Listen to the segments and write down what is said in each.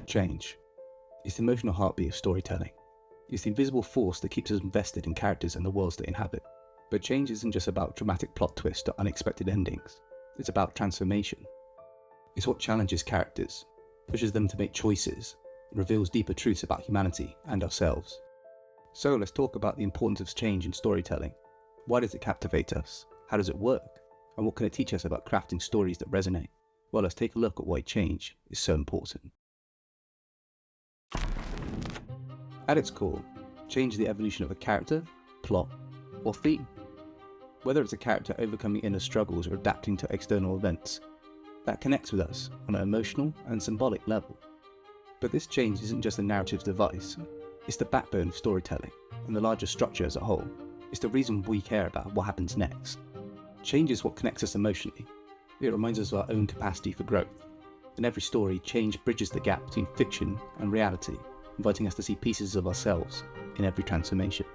Change. It's the emotional heartbeat of storytelling. It's the invisible force that keeps us invested in characters and the worlds they inhabit. But change isn't just about dramatic plot twists or unexpected endings. It's about transformation. It's what challenges characters, pushes them to make choices, and reveals deeper truths about humanity and ourselves. So let's talk about the importance of change in storytelling. Why does it captivate us? How does it work? And what can it teach us about crafting stories that resonate? Well, let's take a look at why change is so important. At its core, change is the evolution of a character, plot, or theme. Whether it's a character overcoming inner struggles or adapting to external events, that connects with us on an emotional and symbolic level. But this change isn't just a narrative device, it's the backbone of storytelling and the larger structure as a whole. It's the reason we care about what happens next. Change is what connects us emotionally. It reminds us of our own capacity for growth. In every story, change bridges the gap between fiction and reality, inviting us to see pieces of ourselves in every transformation.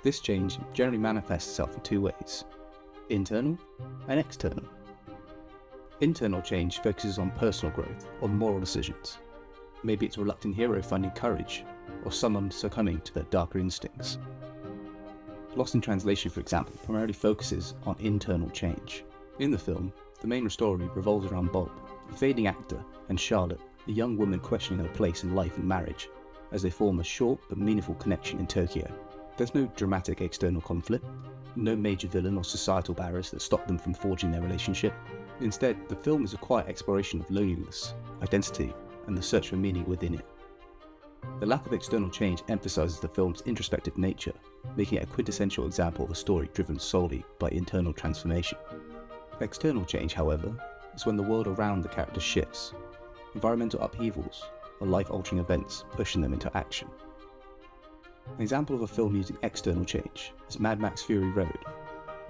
This change generally manifests itself in two ways: internal and external. Internal change focuses on personal growth or moral decisions. Maybe it's a reluctant hero finding courage, or someone succumbing to their darker instincts. Lost in Translation, for example, primarily focuses on internal change. In the film, the main story revolves around Bob, a fading actor, and Charlotte, a young woman questioning her place in life and marriage, as they form a short but meaningful connection in Tokyo. There's no dramatic external conflict, no major villain or societal barriers that stop them from forging their relationship. Instead, the film is a quiet exploration of loneliness, identity, and the search for meaning within it. The lack of external change emphasizes the film's introspective nature, making it a quintessential example of a story driven solely by internal transformation. External change, however, is when the world around the character shifts, environmental upheavals, or life-altering events pushing them into action. An example of a film using external change is Mad Max Fury Road,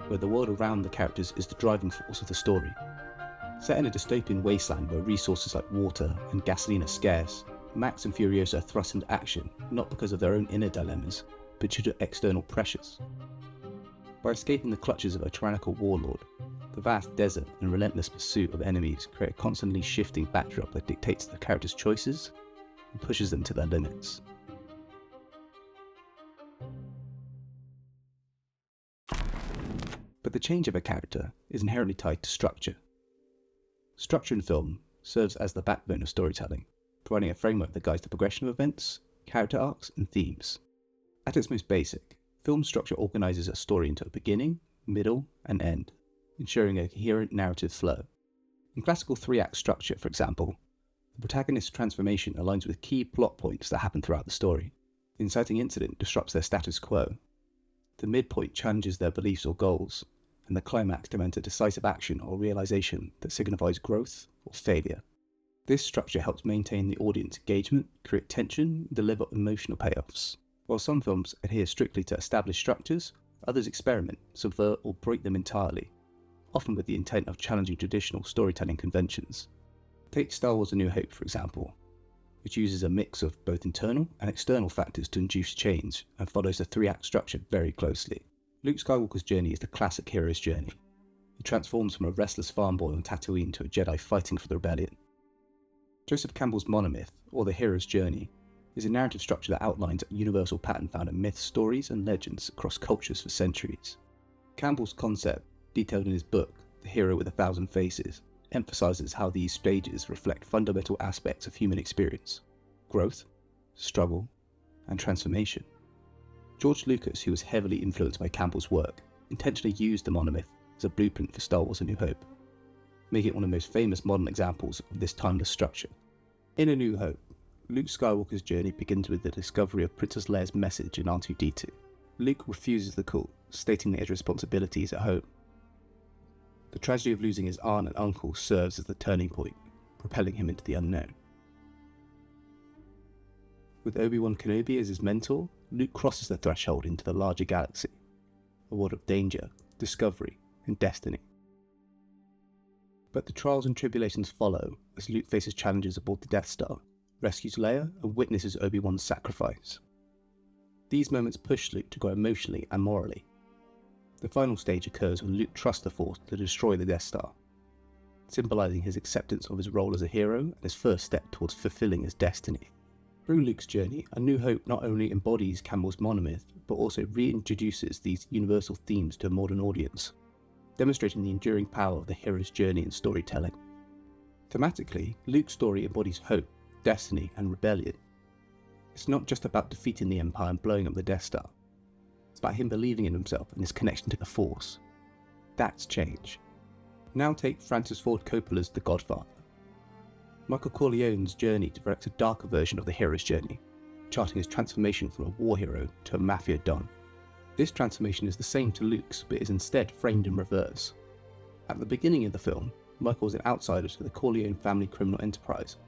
where the world around the characters is the driving force of the story. Set in a dystopian wasteland where resources like water and gasoline are scarce, Max and Furiosa are thrust into action not because of their own inner dilemmas, but due to external pressures. By escaping the clutches of a tyrannical warlord, the vast desert and relentless pursuit of enemies create a constantly shifting backdrop that dictates the characters' choices and pushes them to their limits. But the change of a character is inherently tied to structure. Structure in film serves as the backbone of storytelling, providing a framework that guides the progression of events, character arcs, and themes. At its most basic, film structure organizes a story into a beginning, middle, and end, ensuring a coherent narrative flow. In classical three-act structure, for example, the protagonist's transformation aligns with key plot points that happen throughout the story. The inciting incident disrupts their status quo. The midpoint challenges their beliefs or goals, and the climax demands a decisive action or realization that signifies growth or failure. This structure helps maintain the audience engagement, create tension, and deliver emotional payoffs. While some films adhere strictly to established structures, others experiment, subvert, or break them entirely, often with the intent of challenging traditional storytelling conventions. Take Star Wars: A New Hope, for example, which uses a mix of both internal and external factors to induce change and follows the three-act structure very closely. Luke Skywalker's journey is the classic hero's journey. He transforms from a restless farm boy on Tatooine to a Jedi fighting for the rebellion. Joseph Campbell's monomyth, or the hero's journey, is a narrative structure that outlines a universal pattern found in myths, stories, and legends across cultures for centuries. Campbell's concept, detailed in his book, The Hero with a Thousand Faces, emphasizes how these stages reflect fundamental aspects of human experience: growth, struggle, and transformation. George Lucas, who was heavily influenced by Campbell's work, intentionally used the monomyth as a blueprint for Star Wars: A New Hope, making it one of the most famous modern examples of this timeless structure. In A New Hope, Luke Skywalker's journey begins with the discovery of Princess Leia's message in R2-D2. Luke refuses the call, stating that his responsibility is at home. The tragedy of losing his aunt and uncle serves as the turning point, propelling him into the unknown. With Obi-Wan Kenobi as his mentor, Luke crosses the threshold into the larger galaxy, a world of danger, discovery, and destiny. But the trials and tribulations follow as Luke faces challenges aboard the Death Star, rescues Leia, and witnesses Obi-Wan's sacrifice. These moments push Luke to grow emotionally and morally. The final stage occurs when Luke trusts the Force to destroy the Death Star. symbolising his acceptance of his role as a hero and his first step towards fulfilling his destiny. Through Luke's journey, A New Hope not only embodies Campbell's monomyth, but also reintroduces these universal themes to a modern audience, demonstrating the enduring power of the hero's journey in storytelling. Thematically, Luke's story embodies hope, destiny, and rebellion. It's not just about defeating the Empire and blowing up the Death Star. It's about him believing in himself and his connection to the Force. That's change. Now take Francis Ford Coppola's The Godfather. Michael Corleone's journey directs a darker version of the hero's journey, charting his transformation from a war hero to a mafia don. This transformation is the same to Luke's, but is instead framed in reverse. At the beginning of the film, Michael is an outsider to the Corleone family criminal enterprise,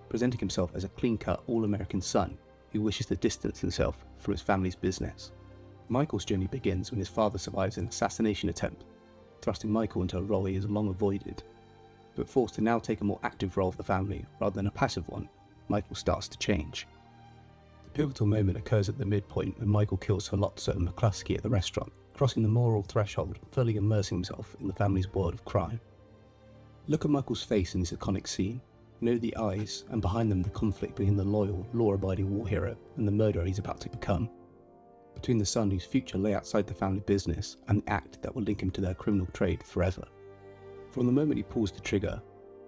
presenting himself as a clean-cut, all-American son who wishes to distance himself from his family's business. Michael's journey begins when his father survives an assassination attempt, thrusting Michael into a role he has long avoided. But forced to now take a more active role of the family rather than a passive one, Michael starts to change. The pivotal moment occurs at the midpoint when Michael kills Solozzo and McCluskey at the restaurant, crossing the moral threshold and fully immersing himself in the family's world of crime. Look at Michael's face in this iconic scene. Know the eyes, and behind them the conflict between the loyal, law-abiding war hero and the murderer he's about to become. Between the son whose future lay outside the family business and the act that will link him to their criminal trade forever. From the moment he pulls the trigger,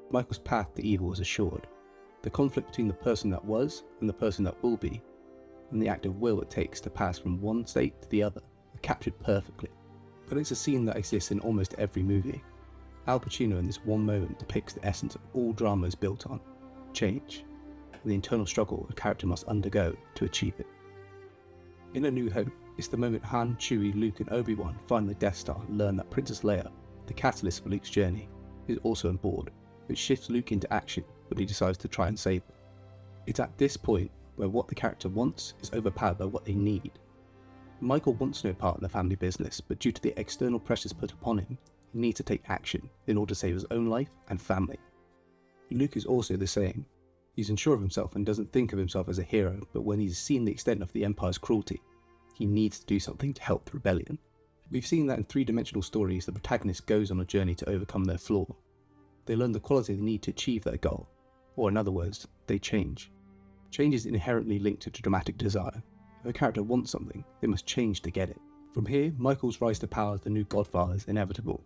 Michael's path to evil is assured. The conflict between the person that was and the person that will be, and the act of will it takes to pass from one state to the other, are captured perfectly. But it's a scene that exists in almost every movie. Al Pacino in this one moment depicts the essence of all drama is built on: change, and the internal struggle a character must undergo to achieve it. In A New Hope, it's the moment Han, Chewie, Luke and Obi-Wan find the Death Star and learn that Princess Leia, the catalyst for Luke's journey, is also on board, which shifts Luke into action when he decides to try and save her. It's at this point where what the character wants is overpowered by what they need. Michael wants no part in the family business, but due to the external pressures put upon him, he needs to take action in order to save his own life and family. Luke is also the same. He's unsure of himself and doesn't think of himself as a hero, but when he's seen the extent of the Empire's cruelty, he needs to do something to help the rebellion. We've seen that in three-dimensional stories, the protagonist goes on a journey to overcome their flaw. They learn the quality they need to achieve their goal, or in other words, they change. Change is inherently linked to dramatic desire. If a character wants something, they must change to get it. From here, Michael's rise to power as the new Godfather is inevitable,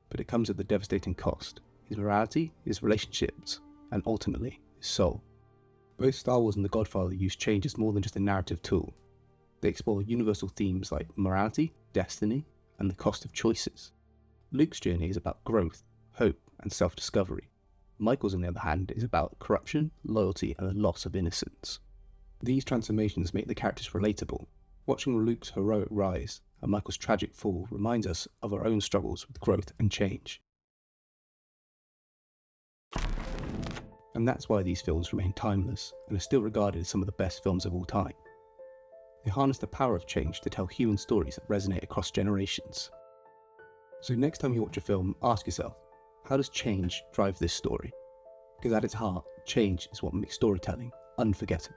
but it comes at the devastating cost: his morality, his relationships, and ultimately, his soul. Both Star Wars and The Godfather use change as more than just a narrative tool. They explore universal themes like morality, destiny, and the cost of choices. Luke's journey is about growth, hope, and self-discovery. Michael's, on the other hand, is about corruption, loyalty, and the loss of innocence. These transformations make the characters relatable. Watching Luke's heroic rise and Michael's tragic fall reminds us of our own struggles with growth and change. And that's why these films remain timeless and are still regarded as some of the best films of all time. They harness the power of change to tell human stories that resonate across generations. So next time you watch a film, ask yourself, how does change drive this story? Because at its heart, change is what makes storytelling unforgettable.